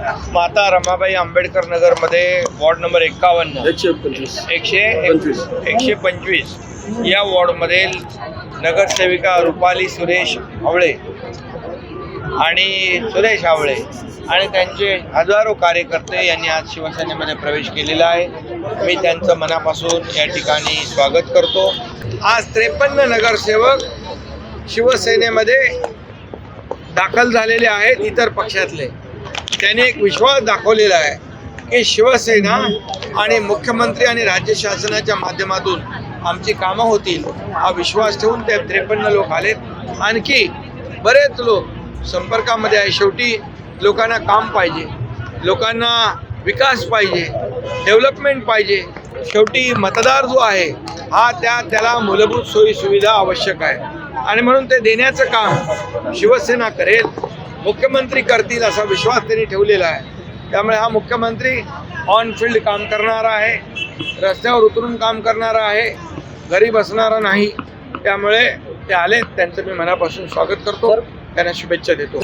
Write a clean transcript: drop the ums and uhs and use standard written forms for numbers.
माता रमाबाई आंबेडकर नगरमध्ये ward number 51 125 या वॉर्डमधील नगरसेविका रुपाली सुरेश आवळे आणि सुरेश आवळे आणि त्यांचे हजारो कार्यकर्ते यांनी आज शिवसेनेमध्ये प्रवेश केलेला आहे। मी त्यांचं मनापासून या ठिकाणी स्वागत करतो। आज 53 नगरसेवक शिवसेनेमध्ये दाखल झालेले आहेत इतर पक्षातले। त्यांनी एक विश्वास दाखवलेला आहे की शिवसेना आणि मुख्यमंत्री आणि राज्य शासनाच्या माध्यमातून आमची कामं होतील, हा विश्वास ठेवून ते 53 लोक आलेत। आणखी बरेच लोक संपर्कामध्ये आहे। शेवटी लोकांना काम पाहिजे, लोकांना विकास पाहिजे, डेव्हलपमेंट पाहिजे। शेवटी मतदार जो आहे हा त्याला मूलभूत सोयी सुविधा आवश्यक आहे आणि म्हणून ते देण्याचं काम शिवसेना करेल, मुख्यमंत्री करतील असा विश्वास त्यांनी ठेवलेला आहे। त्यामुळे हा मुख्यमंत्री ऑन फील्ड काम करणारा आहे, रस्त्यावर उतरून काम करणारा आहे, घरी बसणारा नाही। त्यामुळे ते आले, त्यांचं मी मनापासून स्वागत करतो, त्यांना शुभेच्छा देतो।